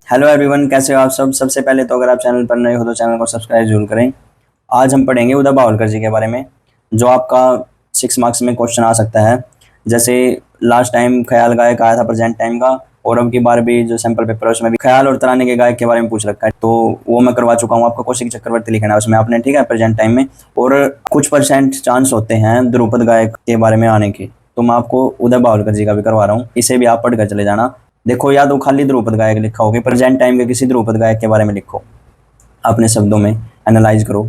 Hello everyone, कैसे हो आप सब। सबसे पहले तो अगर आप चैनल पर नए हो तो चैनल को सब्सक्राइब जरूर करें। आज हम पढ़ेंगे उदा बावलकर जी के बारे में, जो आपका 6 मार्क्स में क्वेश्चन आ सकता है। जैसे लास्ट टाइम ख्याल गायक आया था प्रेजेंट टाइम का, और अब की बार भी जो सैम्पल पेपर है उसमें भी ख्याल और तराने के गायक के बारे में पूछ रखा है, तो वो मैं करवा चुका हूँ। आपको कौशिक चक्रवर्ती लिखना है उसमें आपने, ठीक है, प्रेजेंट टाइम में। और कुछ परसेंट चांस होते हैं ध्रुपद गायक के बारे में आने के, तो मैं आपको उदय बावलकर जी का भी करवा रहा हूँ। इसे भी आप पढ़ कर चले जाना। देखो, या तो खाली ध्रुपद गायक लिखा होगा, प्रेजेंट टाइम के किसी ध्रुपद गायक के बारे में लिखो, अपने शब्दों में एनालाइज करो,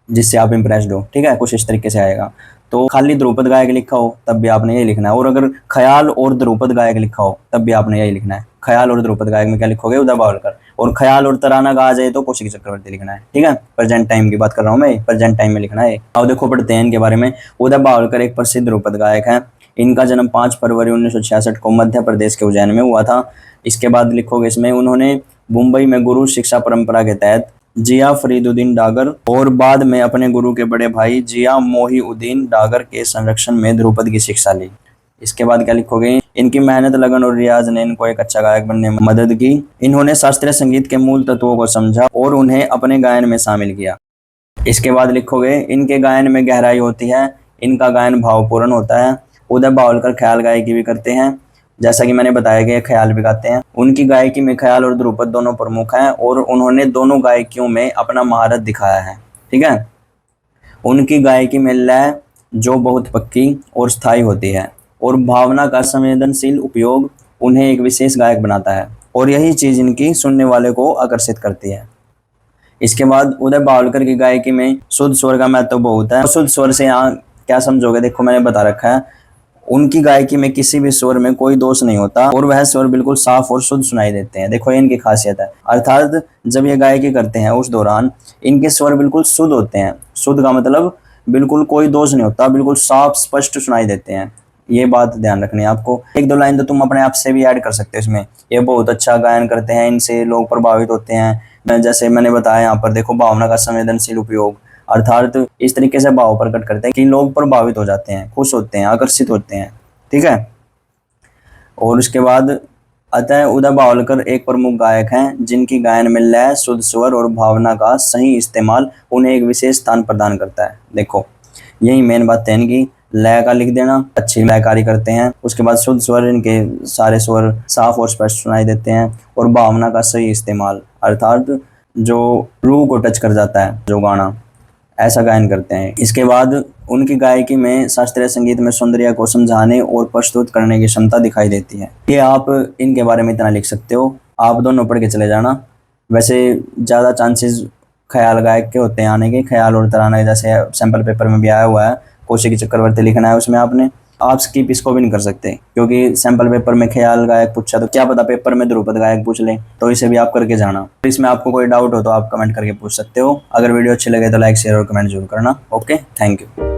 जिससे आप इम्प्रेस्ड हो, ठीक है। कुछ इस तरीके से आएगा। तो खाली ध्रुपद गायक लिखा हो तब भी आपने यही लिखना है, और अगर ख्याल और ध्रुपद गायक लिखा हो तब भी आपने यही लिखना है। ख्याल और ध्रुपद गायक में क्या लिखोगे? उदय बावलकर। और ख्याल और तराना का आ जाए तो कौशिक चक्रवर्ती लिखना है, ठीक है। प्रेजेंट टाइम की बात कर रहा हूँ मैं, प्रेजेंट टाइम में लिखना है। अब देखो, पढ़ते हैं इनके बारे में। उदय बावलकर एक प्रसिद्ध ध्रुपद गायक है। इनका जन्म 5 फरवरी 1966 को मध्य प्रदेश के उज्जैन में हुआ था। इसके बाद लिखोगे इसमें, उन्होंने मुंबई में गुरु शिक्षा परंपरा के तहत जिया फरीदुद्दीन डागर और बाद में अपने गुरु के बड़े भाई जिया मोहीउद्दीन डागर के संरक्षण में ध्रुपद की शिक्षा ली। इसके बाद क्या लिखोगे? इनकी मेहनत, लगन और रियाज ने इनको एक अच्छा गायक बनने में मदद की। इन्होंने शास्त्रीय संगीत के मूल तत्वों को समझा और उन्हें अपने गायन में शामिल किया। इसके बाद लिखोगे, इनके गायन में गहराई होती है, इनका गायन भावपूर्ण होता है। उदय बावलकर ख्याल गायकी भी करते हैं, जैसा कि मैंने बताया कि ख्याल भी गाते हैं। उनकी गायकी में ख्याल और ध्रुपद दोनों प्रमुख हैं, और उन्होंने दोनों गायकियों में अपना महारत दिखाया है, ठीक है। उनकी गायकी में लय जो बहुत पक्की और स्थायी होती है, और भावना का संवेदनशील उपयोग उन्हें एक विशेष गायक बनाता है, और यही चीज़ इनकी सुनने वाले को आकर्षित करती है। इसके बाद उदय बावलकर की गायकी में शुद्ध स्वर का महत्व बहुत है। शुद्ध स्वर से यहाँ क्या समझोगे? देखो, मैंने बता रखा है, उनकी गायकी में किसी भी स्वर में कोई दोष नहीं होता, और वह स्वर बिल्कुल साफ और शुद्ध सुनाई देते हैं। देखो, ये इनकी खासियत है। अर्थात जब ये गायकी करते हैं उस दौरान इनके स्वर बिल्कुल शुद्ध होते हैं। शुद्ध का मतलब बिल्कुल कोई दोष नहीं होता, बिल्कुल साफ स्पष्ट सुनाई देते हैं। ये बात ध्यान रखनी है आपको। एक दो लाइन तो तुम अपने आप से भी ऐड कर सकते हो इसमें। ये बहुत अच्छा गायन करते हैं, इनसे लोग प्रभावित होते हैं। मैं जैसे मैंने बताया यहाँ पर, देखो, भावना का संवेदनशील उपयोग, अर्थात इस तरीके से भाव प्रकट करते हैं कि लोग प्रभावित हो जाते हैं, खुश होते हैं, आकर्षित होते हैं, ठीक है। और उसके बाद, अतः उदय बावलकर एक प्रमुख गायक हैं जिनकी गायन में लय, शुद्ध स्वर और भावना का सही इस्तेमाल उन्हें एक विशेष स्थान प्रदान करता है। देखो, यही मेन बात है इनकी। लय का लिख देना, अच्छी लयकारी करते हैं। उसके बाद शुद्ध स्वर, इनके सारे स्वर साफ और स्पष्ट सुनाई देते हैं। और भावना का सही इस्तेमाल, अर्थात जो रूह को टच कर जाता है जो गाना, ऐसा गायन करते हैं। इसके बाद उनकी गायकी में शास्त्रीय संगीत में सौंदर्य को समझाने और प्रस्तुत करने की क्षमता दिखाई देती है। ये आप इनके बारे में इतना लिख सकते हो। आप दोनों पढ़ के चले जाना। वैसे ज़्यादा चांसेस ख्याल गायक के होते हैं आने के, ख्याल और तराना, जैसे सैम्पल पेपर में भी आया हुआ है। कौशिक चक्रवर्ती लिखना है उसमें आपने। आप स्किप इसको भी नहीं कर सकते, क्योंकि सैम्पल पेपर में ख्याल गायक पूछा तो क्या पता पेपर में ध्रुपद गायक पूछ ले, तो इसे भी आप करके जाना। इसमें आपको कोई डाउट हो तो आप कमेंट करके पूछ सकते हो। अगर वीडियो अच्छी लगे तो लाइक, शेयर और कमेंट जरूर करना। Okay, thank you.